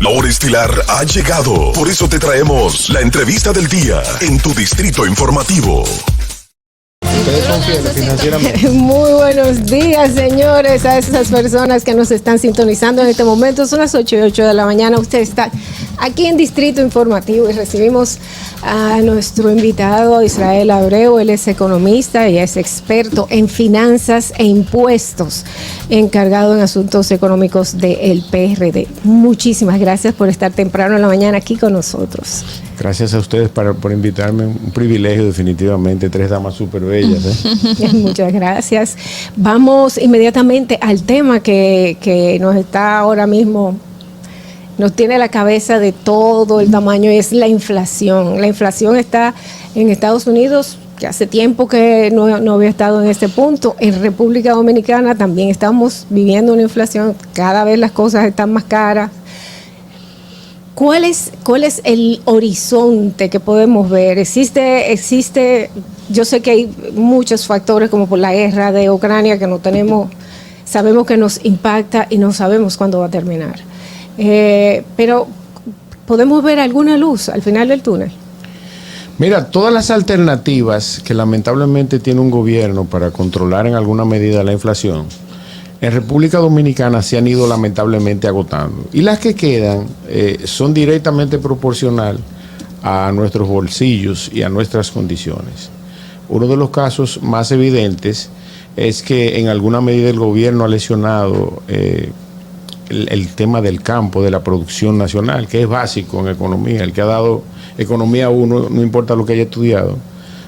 La hora estilar ha llegado. Por eso te traemos la entrevista del día en tu distrito informativo. Ustedes son fieles financieramente. Muy buenos días, señores, a esas personas que nos están sintonizando en este momento. Son las 8:08 de la mañana. Usted está aquí en Distrito Informativo y recibimos a nuestro invitado Israel Abreu. Él es economista y es experto en finanzas e impuestos, encargado en asuntos económicos del PRD. Muchísimas gracias por estar temprano en la mañana aquí con nosotros. Gracias a ustedes por invitarme. Un privilegio, definitivamente. Tres damas súper bellas. Muchas gracias. Vamos inmediatamente al tema que nos está ahora mismo, nos tiene la cabeza de todo el tamaño, es la inflación. La inflación está en Estados Unidos, que hace tiempo que no había estado en este punto. En República Dominicana también estamos viviendo una inflación, cada vez las cosas están más caras. ¿Cuál es el horizonte que podemos ver? Existe, yo sé que hay muchos factores como por la guerra de Ucrania que no tenemos, sabemos que nos impacta y no sabemos cuándo va a terminar. Pero ¿podemos ver alguna luz al final del túnel? Mira, todas las alternativas que lamentablemente tiene un gobierno para controlar en alguna medida la inflación, en República Dominicana se han ido lamentablemente agotando. Y las que quedan son directamente proporcional a nuestros bolsillos y a nuestras condiciones. Uno de los casos más evidentes es que en alguna medida el gobierno ha lesionado el tema del campo, de la producción nacional, que es básico en economía. El que ha dado economía a uno, no importa lo que haya estudiado,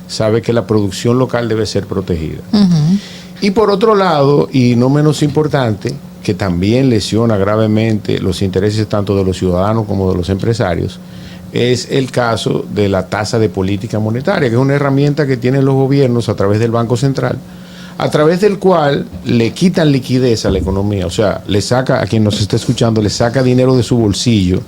sabe que la producción local debe ser protegida. Uh-huh. Y por otro lado, y no menos importante, que también lesiona gravemente los intereses tanto de los ciudadanos como de los empresarios, es el caso de la tasa de política monetaria, que es una herramienta que tienen los gobiernos a través del Banco Central, a través del cual le quitan liquidez a la economía, o sea, le saca, a quien nos está escuchando, le saca dinero de su bolsillo,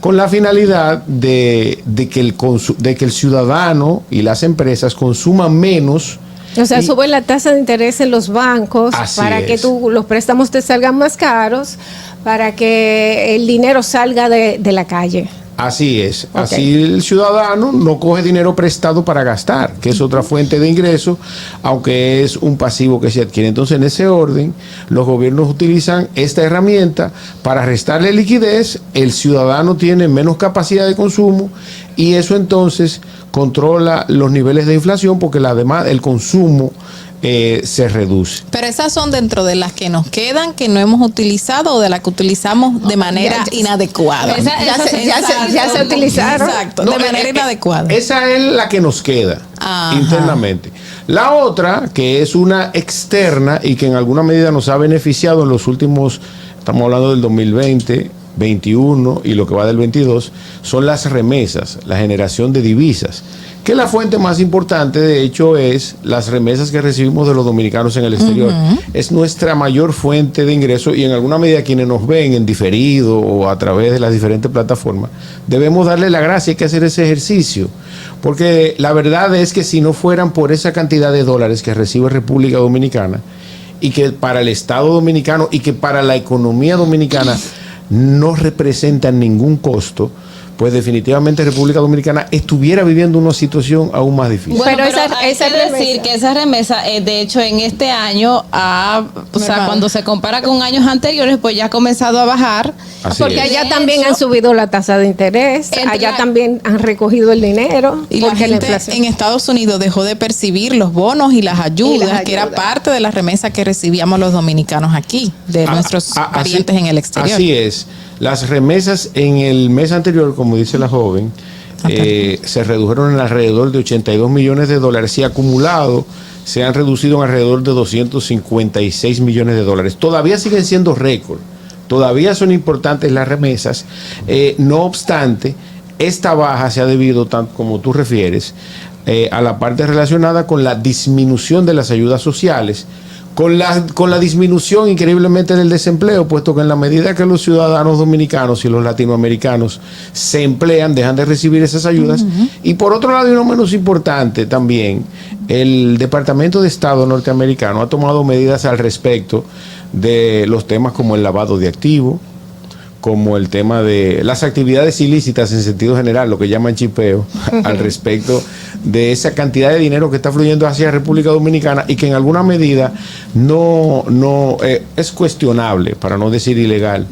con la finalidad de que el ciudadano y las empresas consuman menos. O sea, suben la tasa de interés en los bancos para que los préstamos te salgan más caros, para que el dinero salga de la calle. Así es. Okay. Así el ciudadano no coge dinero prestado para gastar, que es otra fuente de ingreso, aunque es un pasivo que se adquiere. Entonces, en ese orden, los gobiernos utilizan esta herramienta para restarle liquidez, el ciudadano tiene menos capacidad de consumo y eso entonces controla los niveles de inflación porque además el consumo se reduce. Pero esas son dentro de las que nos quedan, que no hemos utilizado o de las que utilizamos de manera inadecuada. Ya se utilizaron. Exacto, de manera inadecuada. Esa es la que nos queda. Ajá. Internamente. La otra, que es una externa y que en alguna medida nos ha beneficiado en los últimos, estamos hablando del 2020, 21 y lo que va del 22, son las remesas, la generación de divisas, que la fuente más importante de hecho es las remesas que recibimos de los dominicanos en el exterior. Uh-huh. Es nuestra mayor fuente de ingreso y en alguna medida quienes nos ven en diferido o a través de las diferentes plataformas, debemos darle la gracia, hay que hacer ese ejercicio, porque la verdad es que si no fueran por esa cantidad de dólares que recibe República Dominicana y que para el Estado dominicano y que para la economía dominicana no representan ningún costo, pues definitivamente República Dominicana estuviera viviendo una situación aún más difícil. Bueno, pero hay que decir que esa remesa, de hecho, en este año, cuando se compara con años anteriores, pues ya ha comenzado a bajar. Así porque allá también han subido la tasa de interés, allá también han recogido el dinero. Y la gente en Estados Unidos dejó de percibir los bonos y las ayudas, que era parte de la remesa que recibíamos los dominicanos aquí, de nuestros parientes en el exterior. Así es. Las remesas en el mes anterior, como dice la joven, se redujeron en alrededor de 82 millones de dólares y acumulado se han reducido en alrededor de 256 millones de dólares. Todavía siguen siendo récord, todavía son importantes las remesas, no obstante, esta baja se ha debido, tanto como tú refieres, a la parte relacionada con la disminución de las ayudas sociales, con la disminución increíblemente del desempleo, puesto que en la medida que los ciudadanos dominicanos y los latinoamericanos se emplean, dejan de recibir esas ayudas. Uh-huh. Y por otro lado, y no menos importante también, el Departamento de Estado norteamericano ha tomado medidas al respecto de los temas como el lavado de activos, como el tema de las actividades ilícitas en sentido general, lo que llaman chipeo, al respecto de esa cantidad de dinero que está fluyendo hacia República Dominicana y que en alguna medida no es cuestionable, para no decir ilegal,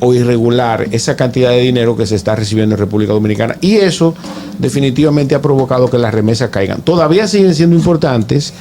o irregular, esa cantidad de dinero que se está recibiendo en República Dominicana, y eso definitivamente ha provocado que las remesas caigan. Todavía siguen siendo importantes.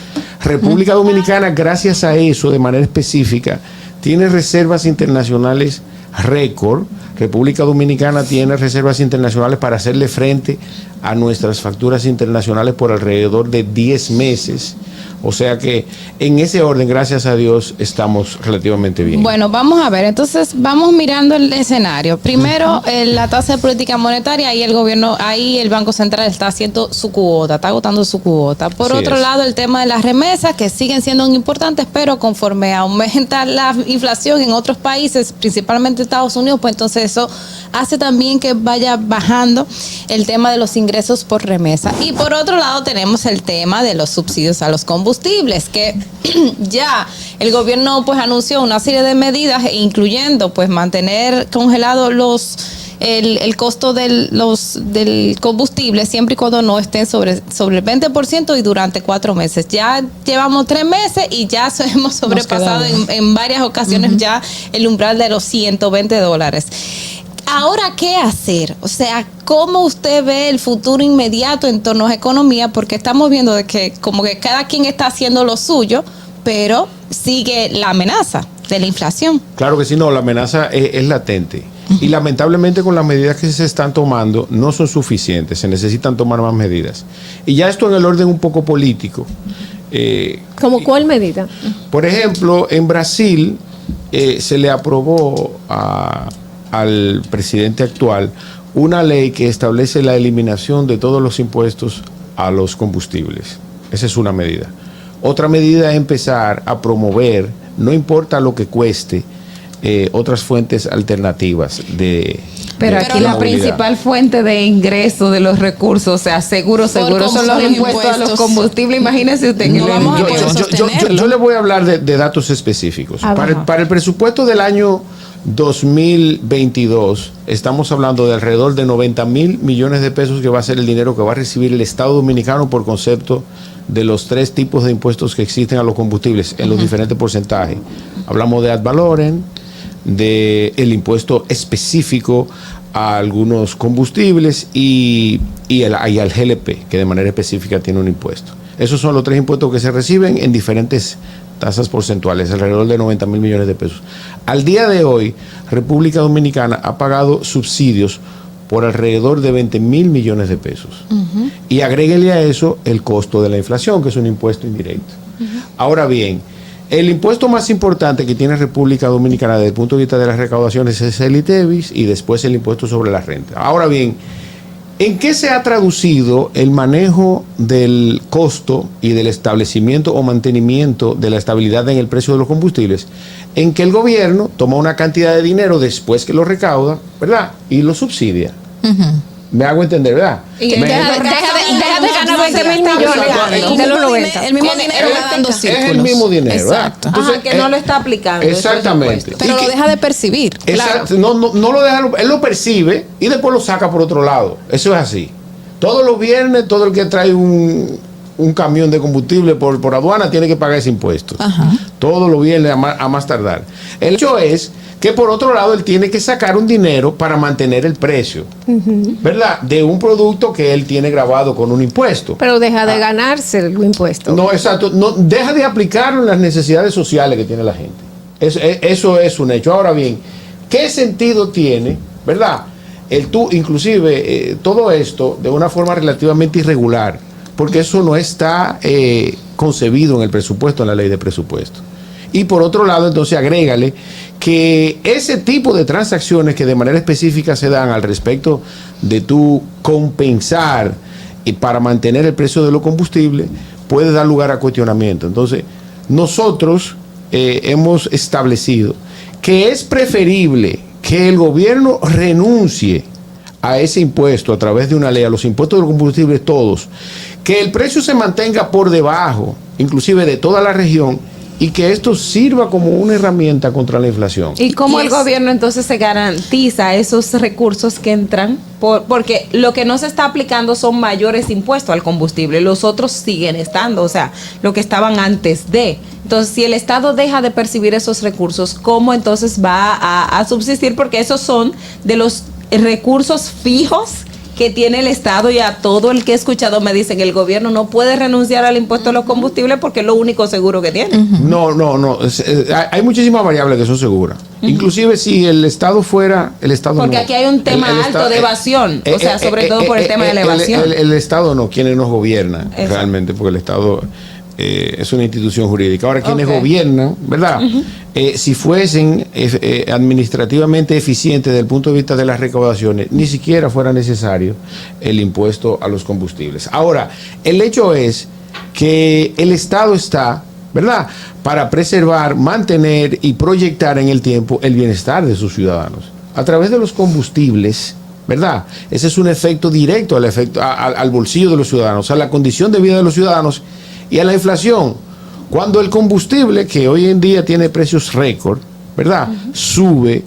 República Dominicana, gracias a eso, de manera específica, tiene reservas internacionales récord. República Dominicana tiene reservas internacionales para hacerle frente a nuestras facturas internacionales por alrededor de 10 meses. O sea que en ese orden, gracias a Dios, estamos relativamente bien. Bueno, vamos a ver, entonces vamos mirando el escenario. Primero, la tasa de política monetaria, ahí el gobierno, ahí el Banco Central está haciendo su cuota, está agotando su cuota. Por otro lado, el tema de las remesas, que siguen siendo importantes, pero conforme aumenta la inflación en otros países, principalmente Estados Unidos, pues entonces eso hace también que vaya bajando el tema de los ingresos por remesa. Y por otro lado, tenemos el tema de los subsidios a los combustibles, que ya el gobierno pues anunció una serie de medidas, incluyendo pues mantener congelado el costo del combustible siempre y cuando no estén sobre el 20% y durante 4 meses. Ya llevamos 3 meses y ya hemos sobrepasado en varias ocasiones ya el umbral de los $120. Ahora, ¿qué hacer? O sea, ¿cómo usted ve el futuro inmediato en torno a economía? Porque estamos viendo de que como que cada quien está haciendo lo suyo, pero sigue la amenaza de la inflación. Claro que sí, no, la amenaza es latente. Y lamentablemente con las medidas que se están tomando no son suficientes, se necesitan tomar más medidas. Y ya esto en el orden un poco político. ¿Cómo cuál medida? Por ejemplo, en Brasil se le aprobó al presidente actual una ley que establece la eliminación de todos los impuestos a los combustibles. Esa es una medida. Otra medida es empezar a promover, no importa lo que cueste, otras fuentes alternativas de... Pero aquí la principal fuente de ingreso de los recursos, o sea, seguro son los impuestos a los combustibles. Imagínese usted que yo le voy a hablar de datos específicos. Para el presupuesto del año 2022 estamos hablando de alrededor de 90,000 millones de pesos, que va a ser el dinero que va a recibir el Estado Dominicano por concepto de los 3 tipos de impuestos que existen a los combustibles en los diferentes porcentajes. Hablamos de ad valorem, de el impuesto específico a algunos combustibles y al GLP, que de manera específica tiene un impuesto. Esos son los 3 impuestos que se reciben en diferentes tasas porcentuales, alrededor de 90,000 millones de pesos. Al día de hoy, República Dominicana ha pagado subsidios por alrededor de 20,000 millones de pesos. Y agréguele a eso el costo de la inflación, que es un impuesto indirecto. Ahora bien, el impuesto más importante que tiene República Dominicana desde el punto de vista de las recaudaciones es el ITEVIS y después el impuesto sobre la renta. Ahora bien, ¿en qué se ha traducido el manejo del costo y del establecimiento o mantenimiento de la estabilidad en el precio de los combustibles? En que el gobierno toma una cantidad de dinero después que lo recauda, ¿verdad? Y lo subsidia. Me hago entender, ¿verdad? Y deja de ganar 20,000 millones de los 90. El mismo dinero va dando círculos. Es el mismo dinero, ¿verdad? Entonces, que no lo está aplicando. Exactamente. Pero lo deja de percibir. Exacto. Claro. No lo deja, él lo percibe y después lo saca por otro lado. Eso es así. Todos los viernes, todo el que trae un camión de combustible por aduana tiene que pagar ese impuesto. Todos los viernes a más tardar. El hecho es que por otro lado él tiene que sacar un dinero para mantener el precio, ¿verdad? De un producto que él tiene grabado con un impuesto. Pero deja de ganarse el impuesto. No, exacto. No, deja de aplicarlo en las necesidades sociales que tiene la gente. Eso es un hecho. Ahora bien, ¿qué sentido tiene, verdad? Inclusive todo esto de una forma relativamente irregular, porque eso no está concebido en el presupuesto, en la ley de presupuesto. Y por otro lado, entonces agrégale que ese tipo de transacciones que de manera específica se dan al respecto de tú compensar y para mantener el precio de los combustibles puede dar lugar a cuestionamiento. Entonces, nosotros hemos establecido que es preferible que el gobierno renuncie a ese impuesto a través de una ley, a los impuestos de los combustibles todos, que el precio se mantenga por debajo, inclusive de toda la región, y que esto sirva como una herramienta contra la inflación. ¿Y cómo el gobierno entonces se garantiza esos recursos que entran? Porque lo que no se está aplicando son mayores impuestos al combustible, los otros siguen estando, o sea, lo que estaban antes de. Entonces, si el Estado deja de percibir esos recursos, ¿cómo entonces va a subsistir? Porque esos son de los recursos fijos que tiene el Estado, y a todo el que he escuchado me dicen que el gobierno no puede renunciar al impuesto a los combustibles porque es lo único seguro que tiene. No. Hay muchísimas variables que son seguras. Inclusive si el Estado fuera... Porque aquí hay un tema alto de evasión, o sea, sobre todo por el tema de la evasión. El Estado no, quienes nos gobiernan realmente, porque el Estado... es una institución jurídica. Ahora, quienes gobiernan, ¿verdad? Si fuesen administrativamente eficientes desde el punto de vista de las recaudaciones, ni siquiera fuera necesario el impuesto a los combustibles. Ahora, el hecho es que el Estado está, ¿verdad?, para preservar, mantener y proyectar en el tiempo el bienestar de sus ciudadanos. A través de los combustibles, ¿verdad? Ese es un efecto directo al bolsillo de los ciudadanos, a la condición de vida de los ciudadanos y a la inflación. Cuando el combustible, que hoy en día tiene precios récord, ¿verdad?, sube,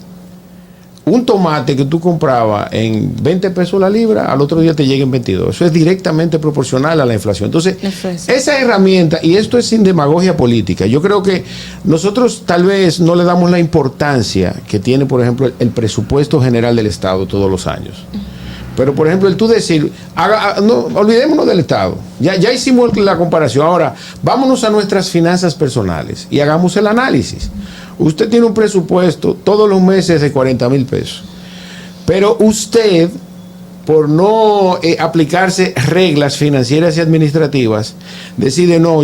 un tomate que tú comprabas en 20 pesos la libra, al otro día te llega en 22. Eso es directamente proporcional a la inflación. Entonces, esa herramienta, y esto es sin demagogia política, yo creo que nosotros tal vez no le damos la importancia que tiene, por ejemplo, el presupuesto general del Estado todos los años. Pero, por ejemplo, el tú decir, no, olvidémonos del Estado. Ya hicimos la comparación. Ahora, vámonos a nuestras finanzas personales y hagamos el análisis. Usted tiene un presupuesto todos los meses de 40,000 pesos. Pero usted, por no aplicarse reglas financieras y administrativas, decide, no,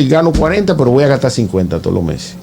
gano 40, pero voy a gastar 50 todos los meses.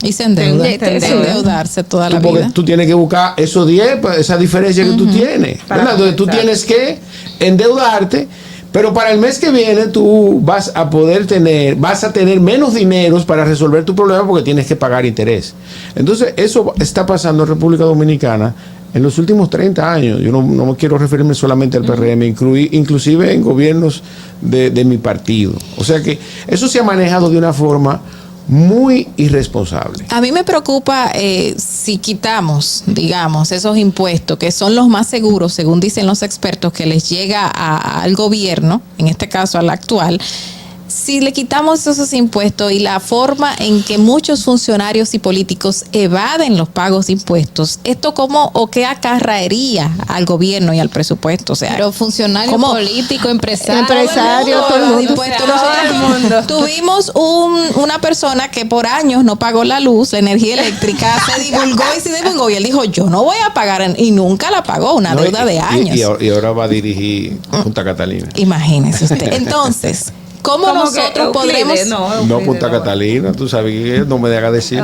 Y se endeudarse toda la vida. Porque tú tienes que buscar esos 10, esa diferencia que tú tienes. Entonces tú tienes que endeudarte, pero para el mes que viene tú vas a tener menos dineros para resolver tu problema porque tienes que pagar interés. Entonces eso está pasando en República Dominicana en los últimos 30 años. Yo no quiero referirme solamente al PRM, inclusive en gobiernos de mi partido. O sea que eso se ha manejado de una forma muy irresponsable. A mí me preocupa si quitamos, digamos, esos impuestos que son los más seguros, según dicen los expertos, que les llega al gobierno, en este caso al actual. Si le quitamos esos impuestos y la forma en que muchos funcionarios y políticos evaden los pagos de impuestos, ¿esto cómo o qué acarrearía al gobierno y al presupuesto? O sea, pero funcionario, político, empresario, todo el mundo. Tuvimos una persona que por años no pagó la luz, la energía eléctrica, se divulgó y él dijo, yo no voy a pagar, y nunca la pagó, una deuda de años. Y ahora va a dirigir Punta Catalina. Imagínese usted. Entonces, ¿cómo nosotros podremos? No, Punta Catalina, tú sabes, no me dejas decir.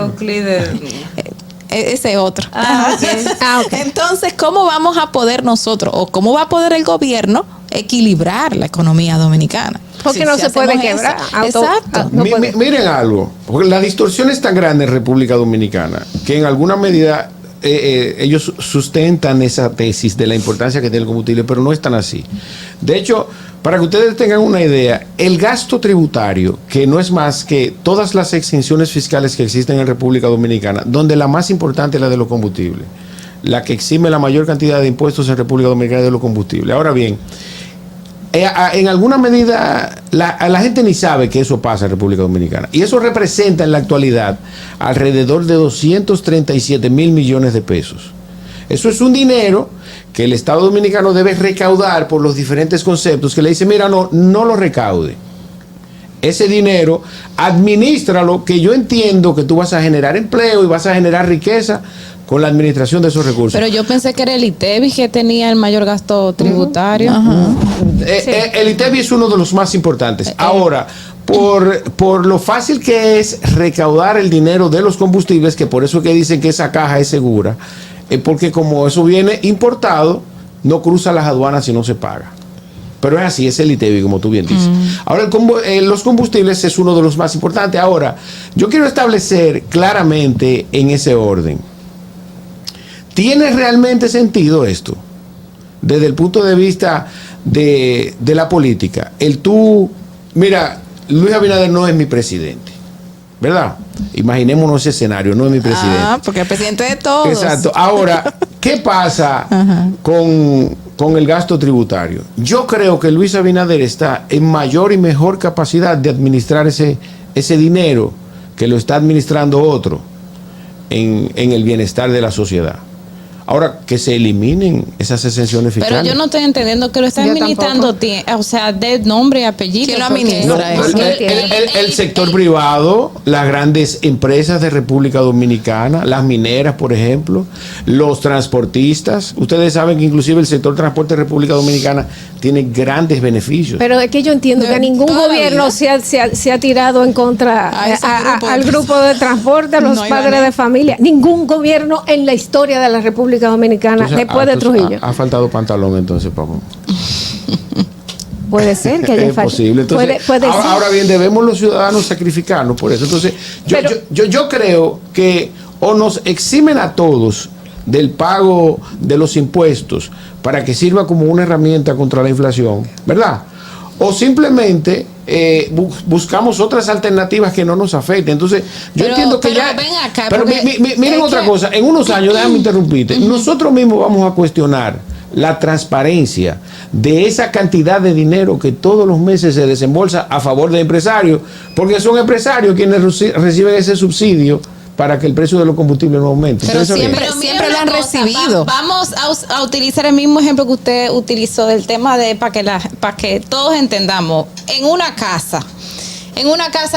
Ese otro. Okay. Entonces, ¿cómo vamos a poder nosotros, o cómo va a poder el gobierno equilibrar la economía dominicana? Porque no se puede quebrar. Exacto. Miren algo, porque la distorsión es tan grande en República Dominicana que en alguna medida ellos sustentan esa tesis de la importancia que tiene el combustible, pero no es tan así. De hecho, para que ustedes tengan una idea, el gasto tributario, que no es más que todas las exenciones fiscales que existen en República Dominicana, donde la más importante es la de los combustibles, la que exime la mayor cantidad de impuestos en República Dominicana es de los combustibles. Ahora bien, en alguna medida la gente ni sabe que eso pasa en República Dominicana, y eso representa en la actualidad alrededor de 237 mil millones de pesos. Eso es un dinero que el Estado Dominicano debe recaudar por los diferentes conceptos, que le dice, mira, no lo recaude. Ese dinero, administralo, que yo entiendo que tú vas a generar empleo y vas a generar riqueza con la administración de esos recursos. Pero yo pensé que era el ITEVI que tenía el mayor gasto tributario. El ITEVI es uno de los más importantes. Ahora, por lo fácil que es recaudar el dinero de los combustibles, que por eso es que dicen que esa caja es segura, porque como eso viene importado, no cruza las aduanas y no se paga. Pero es así, es el ITEVI, como tú bien dices. Ahora, los combustibles es uno de los más importantes. Ahora, yo quiero establecer claramente en ese orden. ¿Tiene realmente sentido esto? Desde el punto de vista de la política. Mira, Luis Abinader no es mi presidente. ¿verdad? Imaginémonos ese escenario, no es mi presidente. Porque es presidente de todos. Exacto. Ahora, ¿qué pasa con el gasto tributario? Yo creo que Luis Abinader está en mayor y mejor capacidad de administrar ese dinero que lo está administrando otro en el bienestar de la sociedad. Ahora, que se eliminen esas exenciones fiscales. Pero yo no estoy entendiendo que lo está administrando, o sea, de nombre y apellido. ¿Quién lo porque- administra? No, el sector privado, las grandes empresas de República Dominicana, las mineras, por ejemplo, los transportistas. Ustedes saben que inclusive el sector transporte de República Dominicana tiene grandes beneficios. Pero es que yo entiendo que ningún Toda la gobierno vida. se ha tirado en contra al grupo de transporte, a los No, padres Iván. de familia. Ningún gobierno en la historia de la República Dominicana, Entonces, después de entonces, Trujillo. Ha faltado pantalón entonces, papá. Puede ser que haya Es posible. Entonces, puede ser. ahora bien, debemos los ciudadanos sacrificarnos por eso. Entonces, yo creo que o nos eximen a todos del pago de los impuestos para que sirva como una herramienta contra la inflación, ¿verdad? O simplemente buscamos otras alternativas que no nos afecten. Entonces, yo entiendo que ya... Ven acá, Pero porque miren es otra que- cosa, en unos años, déjame interrumpirte, nosotros mismos vamos a cuestionar la transparencia de esa cantidad de dinero que todos los meses se desembolsa a favor de empresarios, porque son empresarios quienes reciben ese subsidio para que el precio de los combustibles no aumente. Pero Entonces, siempre- Pero siempre mira lo una han cosa, recibido. vamos a utilizar el mismo ejemplo que usted utilizó del tema de para que todos entendamos. En una casa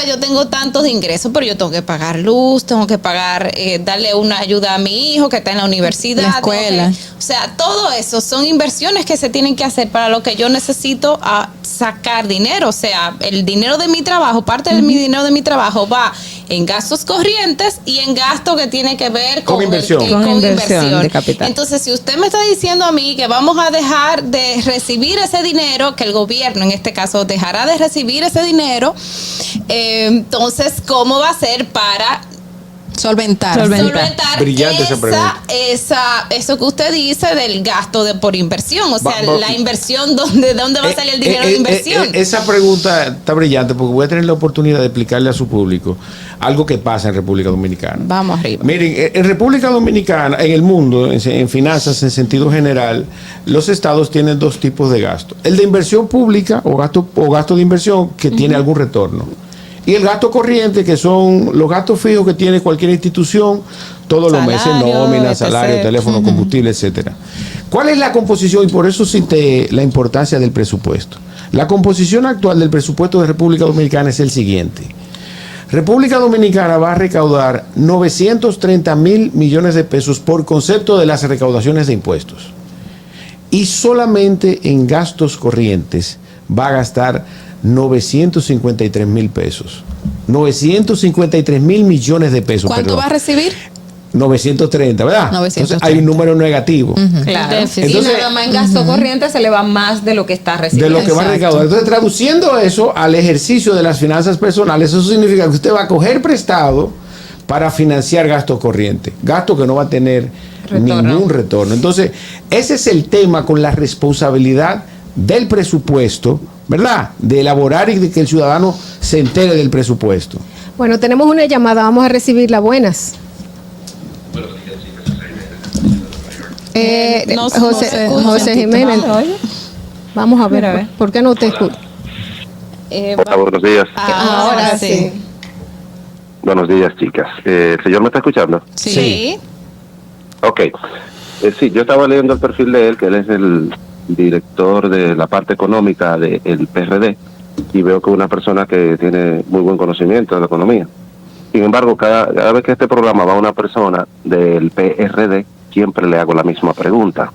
yo tengo tantos ingresos, pero yo tengo que pagar luz, tengo que pagar, darle una ayuda a mi hijo que está en la universidad. La escuela. O sea, todo eso son inversiones que se tienen que hacer para lo que yo necesito sacar dinero. O sea, el dinero de mi trabajo, parte de mi dinero de mi trabajo va en gastos corrientes y en gasto que tiene que ver Con inversión. Con inversión de capital. Entonces, si usted me está diciendo a mí que vamos a dejar de recibir ese dinero, que el gobierno en este caso dejará de recibir ese dinero, entonces, ¿cómo va a ser para Solventar. solventar Brillante esa pregunta. eso que usted dice del gasto por inversión? O sea, Va- la inversión, ¿de dónde va a salir el dinero de inversión? Esa pregunta está brillante porque voy a tener la oportunidad de explicarle a su público algo que pasa en República Dominicana. Vamos arriba. Miren, en República Dominicana, en el mundo, en finanzas en sentido general, los estados tienen dos tipos de gasto. El de inversión pública o gasto de inversión que tiene algún retorno. Y el gasto corriente, que son los gastos fijos que tiene cualquier institución todos los meses, Salario, nómina, etc. salario, teléfono, combustible, etcétera. ¿Cuál es la composición? Y por eso cité la importancia del presupuesto. La composición actual del presupuesto de República Dominicana es el siguiente. República Dominicana va a recaudar 930,000 millones de pesos por concepto de las recaudaciones de impuestos. Y solamente en gastos corrientes va a gastar 953,000 pesos. 953,000 millones de pesos. ¿Cuánto perdón. va a recibir? 930, ¿verdad? 930. Entonces hay un número negativo. Claro. Déficit. Y Entonces- nada más en gasto corriente se le va más de lo que está De recibiendo. lo que va a recaudar. Entonces, traduciendo eso al ejercicio de las finanzas personales, eso significa que usted va a coger prestado para financiar gastos corrientes, gastos que no va a tener Retorno. ningún retorno. Entonces, ese es el tema con la responsabilidad del presupuesto, ¿verdad? De elaborar y de que el ciudadano se entere del presupuesto. Bueno, tenemos una llamada, vamos a recibirla. Buenas. No se José, escucha. José Jiménez. Vamos a ver, Mira, a ver. ¿por qué no te escucho? Hola, buenos días. Ahora sí. Buenos días, chicas. ¿El señor me está escuchando? Sí. Ok. Sí, yo estaba leyendo el perfil de él, que él es el director de la parte económica del PRD, y veo que es una persona que tiene muy buen conocimiento de la economía. Sin embargo, cada vez que este programa va una persona del PRD, siempre le hago la misma pregunta.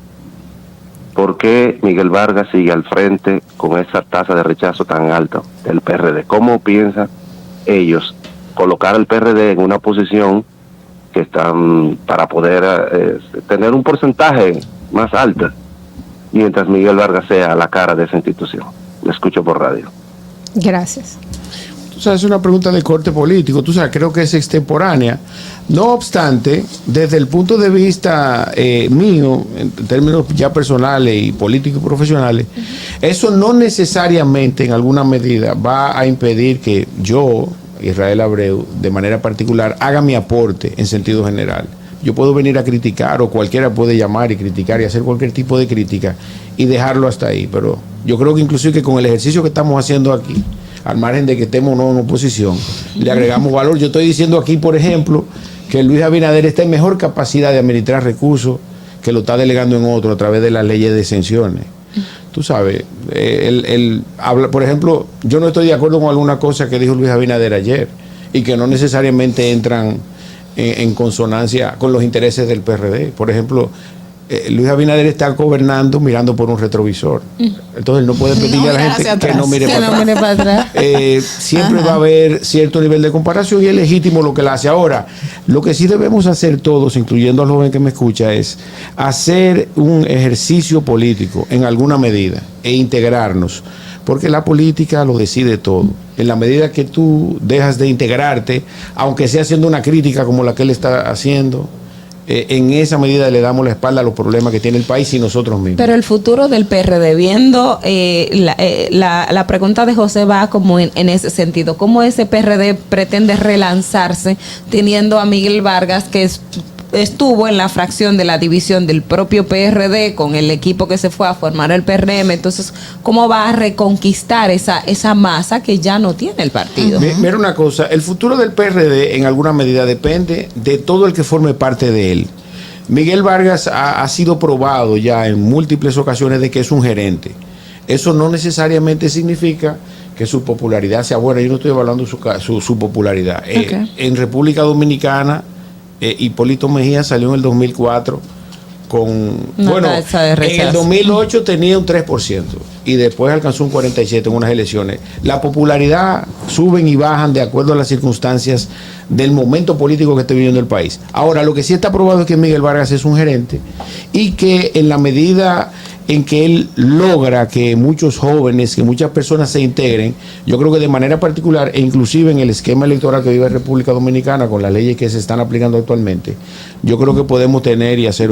¿Por qué Miguel Vargas sigue al frente con esa tasa de rechazo tan alta del PRD? ¿Cómo piensan ellos colocar al PRD en una posición que están para poder tener un porcentaje más alto, mientras Miguel Vargas sea la cara de esa institución? Le escucho por radio. Gracias. Tú sabes, es una pregunta de corte político, tú sabes, creo que es extemporánea. No obstante, desde el punto de vista mío, en términos ya personales y políticos y profesionales, eso no necesariamente en alguna medida va a impedir que yo, Israel Abreu, de manera particular, haga mi aporte en sentido general. Yo puedo venir a criticar, o cualquiera puede llamar y criticar y hacer cualquier tipo de crítica y dejarlo hasta ahí, pero yo creo que inclusive que con el ejercicio que estamos haciendo aquí, al margen de que estemos o no en oposición, le agregamos valor. Yo estoy diciendo aquí, por ejemplo, que Luis Abinader está en mejor capacidad de administrar recursos que lo está delegando en otro a través de las leyes de exenciones. Tú sabes, él habla, por ejemplo, yo no estoy de acuerdo con alguna cosa que dijo Luis Abinader ayer y que no necesariamente entran en consonancia con los intereses del PRD. Por ejemplo, Luis Abinader está gobernando mirando por un retrovisor. Entonces no puede pedirle a la gente que no mire para atrás. Siempre va a haber cierto nivel de comparación y es legítimo lo que la hace. Ahora, lo que sí debemos hacer todos, incluyendo al joven que me escucha, es hacer un ejercicio político en alguna medida e integrarnos. Porque la política lo decide todo. En la medida que tú dejas de integrarte, aunque sea haciendo una crítica como la que él está haciendo, en esa medida le damos la espalda a los problemas que tiene el país y nosotros mismos. Pero el futuro del PRD, viendo la pregunta de José va como en ese sentido. ¿Cómo ese PRD pretende relanzarse teniendo a Miguel Vargas, que estuvo en la fracción de la división del propio PRD con el equipo que se fue a formar el PRM? Entonces, ¿cómo va a reconquistar esa masa que ya no tiene el partido? Mira una cosa, el futuro del PRD en alguna medida depende de todo el que forme parte de él. Miguel Vargas ha sido probado ya en múltiples ocasiones de que es un gerente. Eso no necesariamente significa que su popularidad sea buena. Yo no estoy evaluando su popularidad. Okay. En República Dominicana, Hipólito Mejía salió en el 2004 con... en el 2008 tenía un 3% y después alcanzó un 47% en unas elecciones. La popularidad suben y bajan de acuerdo a las circunstancias del momento político que esté viviendo el país. Ahora, lo que sí está probado es que Miguel Vargas es un gerente y que en la medida en que él logra que muchos jóvenes, que muchas personas se integren, yo creo que de manera particular, e inclusive en el esquema electoral que vive República Dominicana, con las leyes que se están aplicando actualmente, yo creo que podemos tener y hacer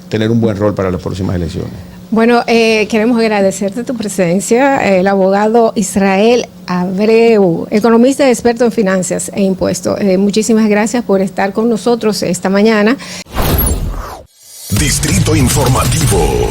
tener un buen rol para las próximas elecciones. Bueno, queremos agradecerte tu presencia, el abogado Israel Abreu, economista y experto en finanzas e impuestos. Muchísimas gracias por estar con nosotros esta mañana. Distrito Informativo.